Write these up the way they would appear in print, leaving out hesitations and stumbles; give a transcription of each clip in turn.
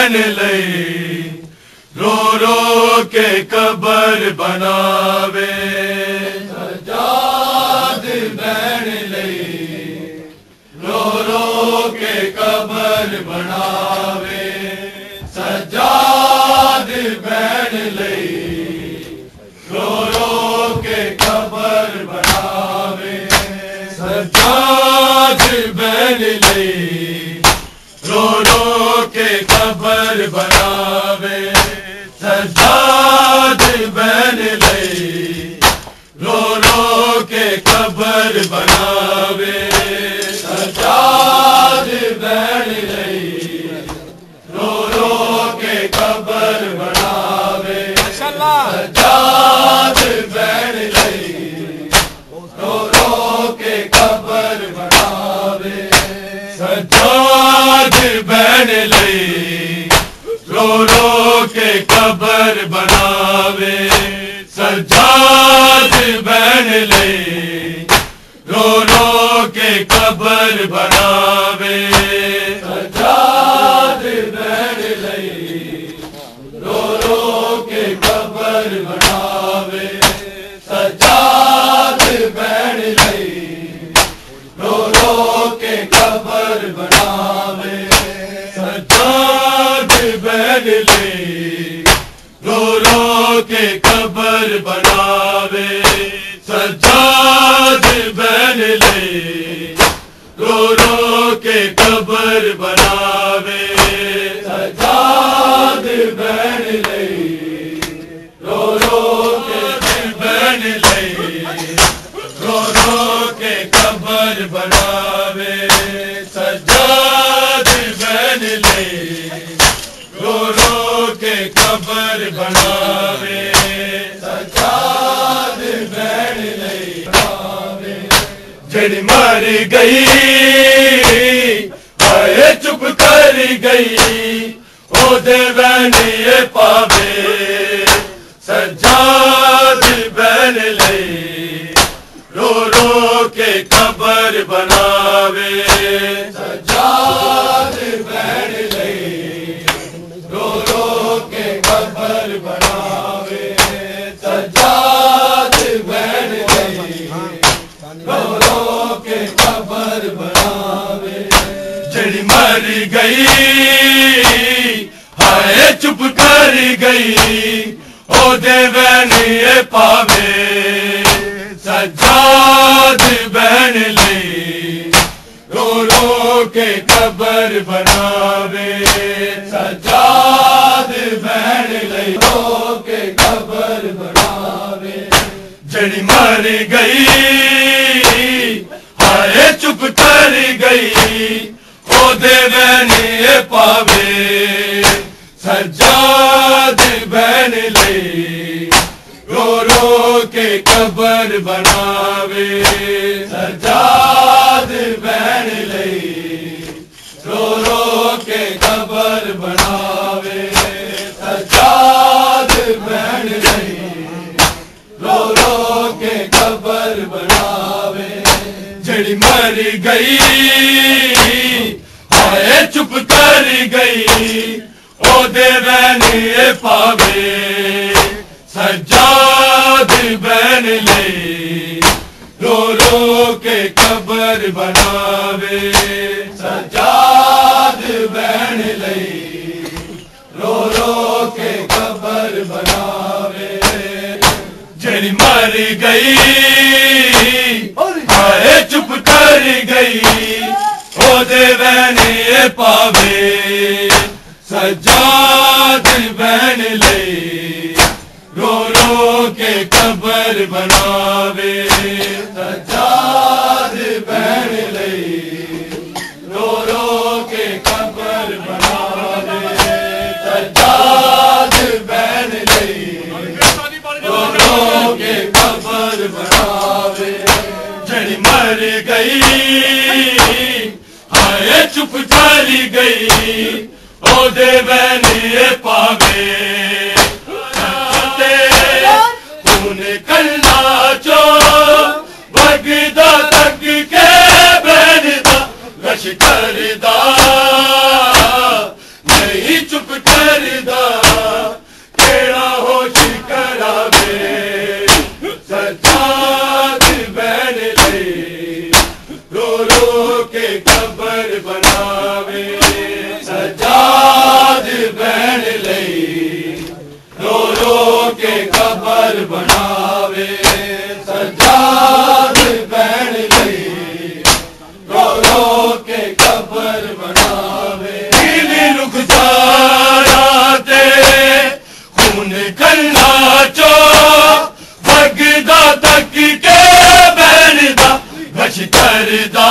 بہن لئی رو رو کے قبر بناوے سجاد بہن لئی رو رو کے قبر بناوے سجاد بہن لئی رو رو کے قبر بناوے سجاد بہن لئی رو رو کے قبر بناوے سجاد بہن لئی رو رو کے قبر بناوے سجاد بہن لئی رو رو کے قبر بناوے سجاد بہن لئی رو رو کے قبر بناوے سجاد بہن لئی رو رو کے قبر بناوے سجاد بہن لئی رو رو کے قبر بناوے سجاد بہن لئی رو رو کے قبر بناوے سجاد بہن لئی رو رو کے قبر بناوے سجاد بہن لئی رو رو کے قبر بناوے سجاد بہن لئی رو رو کے قبر بناوے سجاد بہن لئی رو رو کے بہن لئی رو رو کے قبر بناوے سجاد بہن لئی رو رو کے قبر بناوے سجاد بہن لئی بناوے جڑی مر گئی آئے چپ کر گئی او دے بہنی پاوے سجاد بہن لئی رو رو کے قبر بناوے سجاد بہن لئی رو رو کے قبر بناوے سجاد بہن لئی رو رو کے قبر بناوے جڑی مر گئی ہائے چپ کر گئی او دے بہنی پاوے سجاد بہن لئی رو رو کے قبر بناوے سجاد بہن لئی رو کے قبر بناوے جڑی مر گئی ہائے چپ کر گئی او دے بہنی پاوے سجاد بہن لئی رو رو کے قبر بناوے سجاد بہن لئی رو رو کے قبر بناوے سجاد بہن لئی رو رو کے قبر بناوے جڑی مر گئی ہائے چپ کر گئی او دے بہنی پاوے سجاد بہن لئی رو رو کے قبر بناوے سجاد بہن لئی رو رو کے قبر بناوے جڑی مر گئی ہائے چپ کر گئی او دے بہنی پاوے سجاد بہن لئی رو رو کے قبر بناوے سجاد بہن لئی رو رو کے قبر بناوے سجاد بہن لئی رو رو کے قبر بناوے جڑی مر گئی ہائے چپ کر گئی او دے بہنی پاوے کلنا چو بگدا تک کے بہن دا لشکر دا نہیں چپ قبر بناوے سجاد بہن لئی رو رو کے قبر بناوے نیلی رخسارا تے خون کھلا چو بگدا تک کے بہن دا گش کردا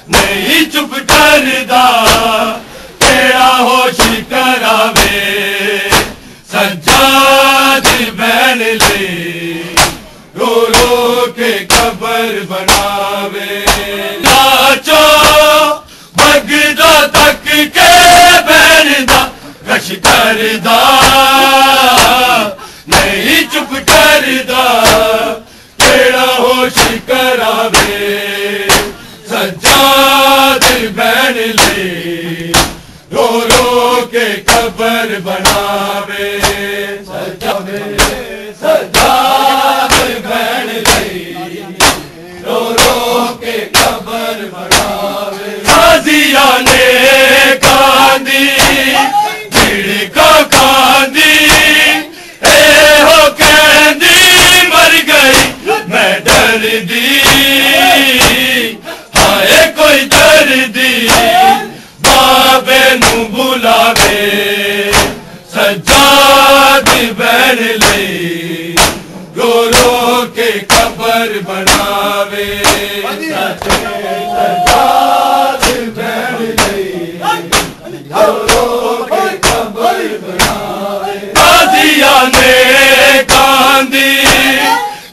نہیں چپ کردا کیڑا ہوش کراوے سجاد بہن لئی رو رو کے قبر بناوے ناچو بگدا تک کے بہن دا گش کردا نہیں چپ کردا کیڑا ہوش کراوے سجاد بہن لئی رو رو کے قبر بناوے سجاد بہن لئی رو رو کے قبر بناوے غازیاں نے کاندی جھڑکا کاندی اے ہو کہندی مر گئی میں ڈر دی ہائے کوئی دردی بابے نو بلاوے سجاد بہن لئی رو رو کے قبر بناوے سجاد بہن لئی رو رو کے قبر بناوے غازیاں نے کاندی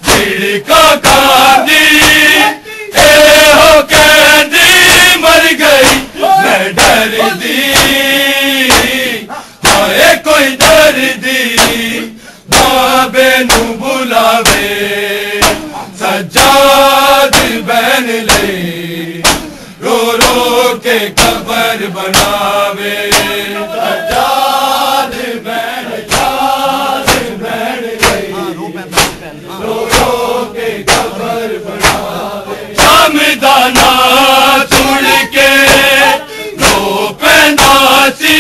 جھڑکا کاندی اے ہو کہندی مر گئی میں ڈر دی ہائے کوئی دردی بابے نو بلاوے سجاد بہن لئی رو رو کے قبر بناوے سجاد بہن لئی رو رو کے قبر بناوے شامدانہ سن کے رو پیندا سی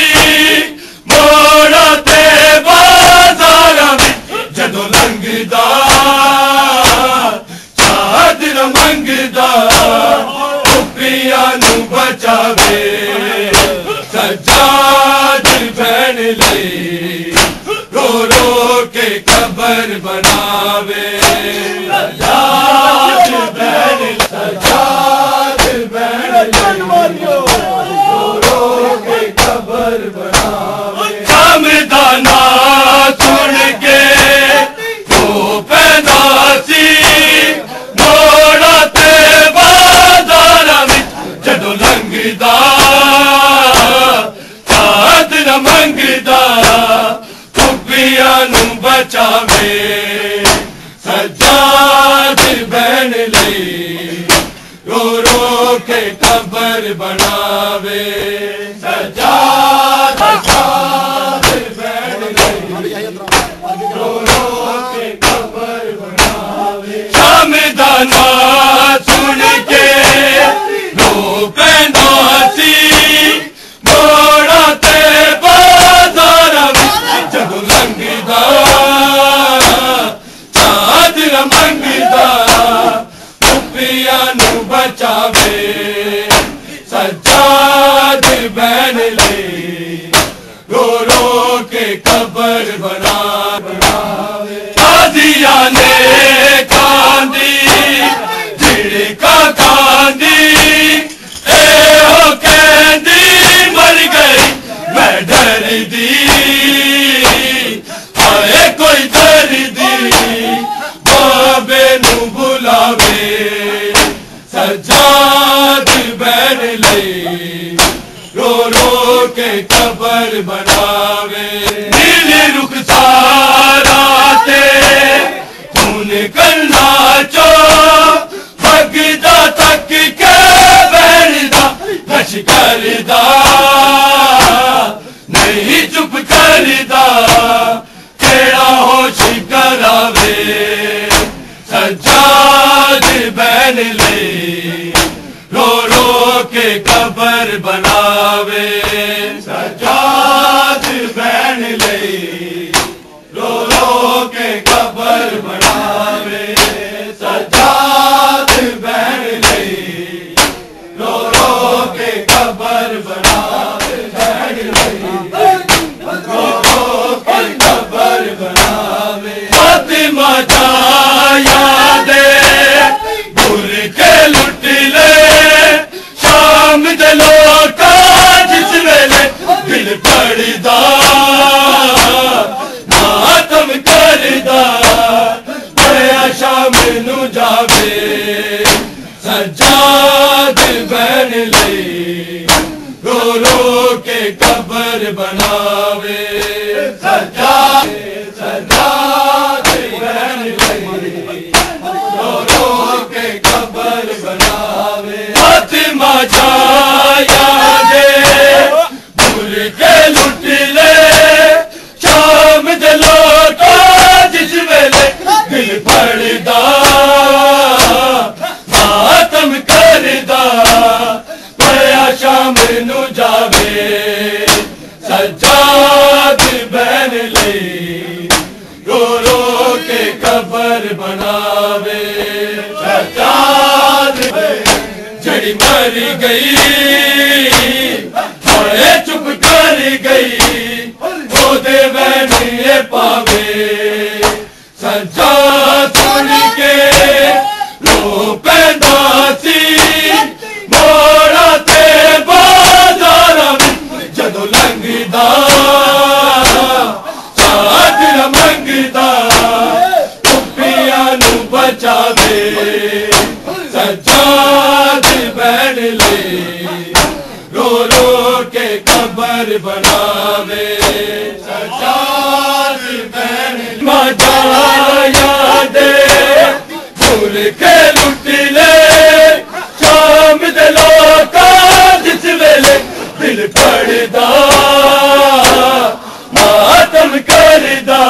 موڑا تے بازاراں وچ جدوں لنگدا چادر منگدا پپیاں نو بچاوے سجاد بہن لئی رو رو کے قبر بناوے سجاد بہن لئی رو رو کے قبر بناوے شامدانہ سن کے رو پیندا سی موڑا تے بازاراں وچ جدوں لنگدا چادر منگدا پپیاں نو بچاوے سجاد بہن لئی رو رو کے قبر بناوے سجاد بہن لئی رو رو کے قبر بناوے شامدانہ سن کے رو پیندا سی موڑا تے بازاراں وچ جدوں لنگدا چادر منگدا پپیاں نو بچاوے سجاد بہن لئی رو رو کے قبر بناوے غازیاں نے کاندی جھڑکا کاندی اے ہو کہندی مر گئی میں ڈر دی ہائے کوئی دردی بابے نو بلاوے سجاد بہن لئی رو رو کے قبر بناوے نیلی رخسارا تے خون کھلا چو بگدا تک کے بہن دا گش کردا نہیں چپ کردا کیڑا ہوش کراوے سجاد بہن لئی رو رو کے قبر بناوے سجاد بہن لئی رو رو قبر بناوے سجاد سجاد بہن لئی رو رو کے قبر بناوے فاطمہ جایا دے بھول کے لٹ لے شام دلوں کا جس ویلے دل پڑدا ماتم کردا پیا شام نو جاوے سجاد بہن لئی رو رو کے قبر بناوے سجاد جڑی مر گئی ہوئے چپ کر گئی وہ دے بہن پاوے سجاد سن کے رو پیندا سی موڑا تے بازاراں جدوں لنگدا چادر منگدا ٹوپیاں نو بچاوے سجاد بہن لئی رو رو کے قبر بناوے سجاد بہن ماں جایا دے بھول کے لٹ لے شام دلوں کا جس ویلے دل پڑدا ماتم کردا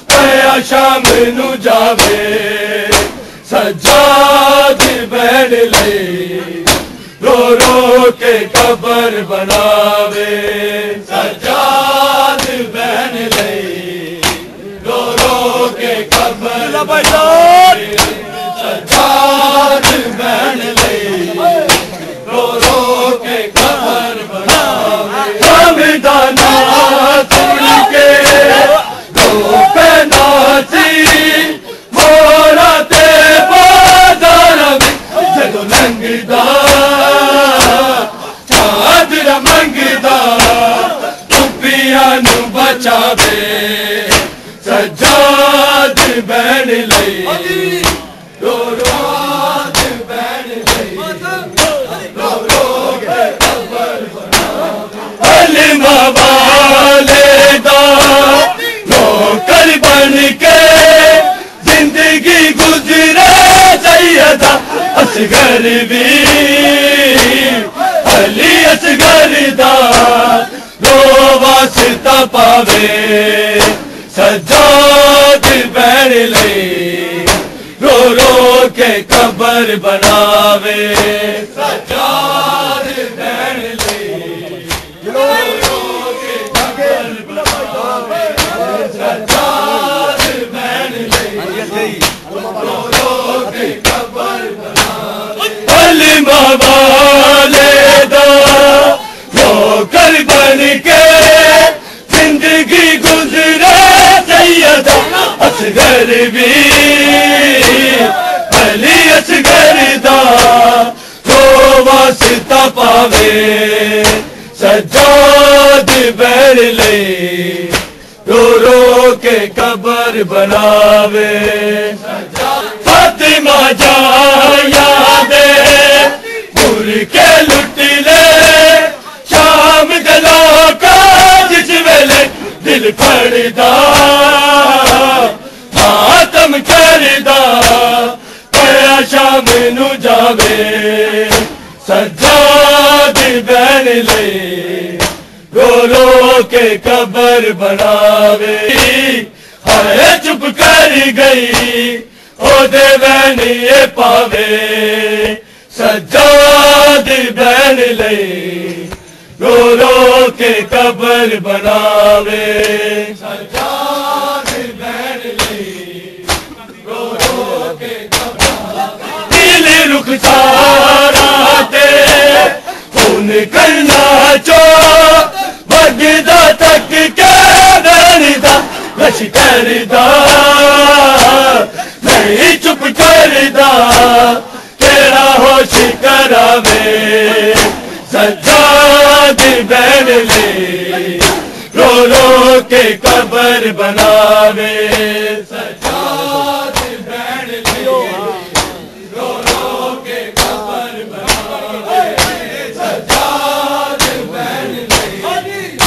پیا شام نو جاوے سجاد بہن لئی رو رو کے قبر بناوے سجاد بہن لئی رو رو کے قبر بناوے سجاد بہن لئی رو رو کے قبر بناوے حمدانہ سن کے رو پیندا سی موڑا تے بازاراں جدوں لنگدا چادر منگدا ٹوپیاں نو بچاوے سجاد بہن لئی رو رو بہن لئی رو رو کے قبر بناوے علمہ والے دا نوکر بن کے زندگی گزرے سیدہ اصغر بھی علی اصغر دا رو واسطہ پاوے سجاد بہن لئی رو رو کے قبر بناوے سجاد بہن لئی رو رو کے قبر بناوے سجاد بہن لئی رو رو کے قبر بناوے علمہ والے دا نوکر بن کے زندگی گزرے سیدہ اصغر بھی علی اصغر دا رو واسطہ پاوے سجاد بہن لئی رو رو کے قبر بناوے فاطمہ جایا دے بھول کے لٹ لے شام دلوں کا جس ویلے دل پڑدا ماتم کردا پیا شام نو جاوے سجاد بہن لئی رو رو کے قبر بناوے ہائے چپ کر گئی او دے بہن پاوے سجاد بہن لئی رو رو کے قبر بناوے سجاد بہن لئی رو رو کے قبر دل رخسارا تے خون کرنا چو بگدا تک کے بہن دا لشکر دا نہیں چپ کردا تیرا ہوش کراوے سجاد بہن لئی رو رو کے قبر بناوے سجاد بہن لئی رو رو کے قبر بناوے سجاد بہن لئی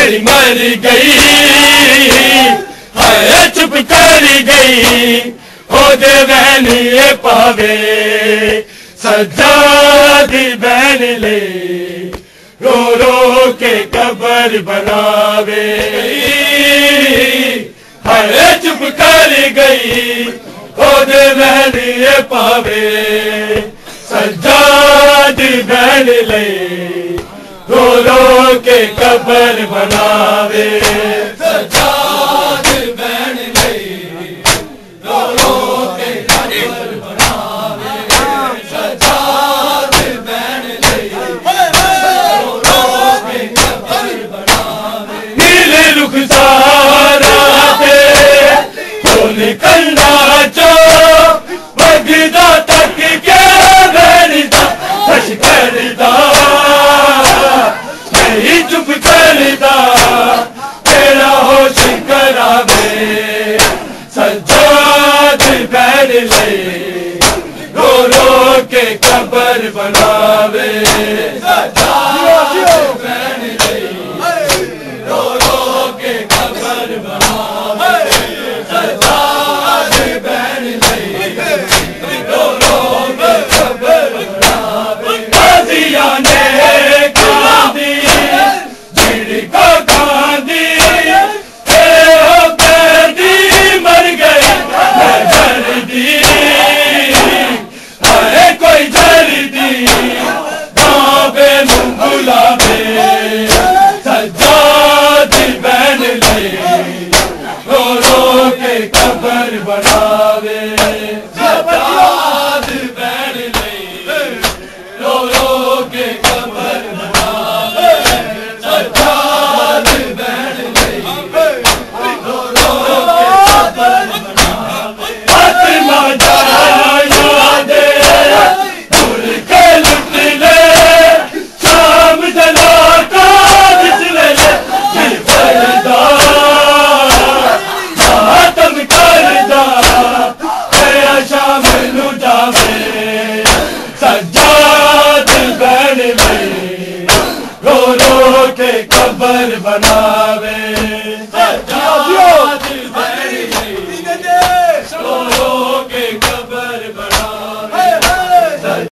جڑی مر گئی ہائے چپ کر گئی او دے بہنی پاوے سجاد بہن لے رو رو کے قبر بناوے ہائے چپ کر گئی او دے بہنی پاوے سجاد بہن لے رو رو کے قبر بناوے سجاد بہن لے رو رو کے قبر بناوے سجاد بہن لے رو رو کے قبر بناوے نیلے رخسارا تے تو نکلنا چو وگدا تک کے بہندا خوش کردا نہیں چپ کردا تیرا ہوش کراوے سجاد بہن لے رو رو کے قبر بناوے سجاد بہن لے رو رو کے قبر بناوے سجاد بہن لے رو رو کے قبر بناوے غازیاں نے کاندی جڑ کو کاندی اے ہو پیدی مر گئی میں جردی ہائے کوئی جردی بابے بلاوے سجاد بہن لے رو رو کے قبر بناوے سجاد بہن لے رو رو کے قبر بناوے سجاد بہن لے رو رو کے قبر بناوے فاطمہ جایا دے دور کے لٹ لے شام جلا کا بچ لے دل فردا ماتم کردا اے شام نو جاوے سجاد بہن لے رو رو کے قبر بناوے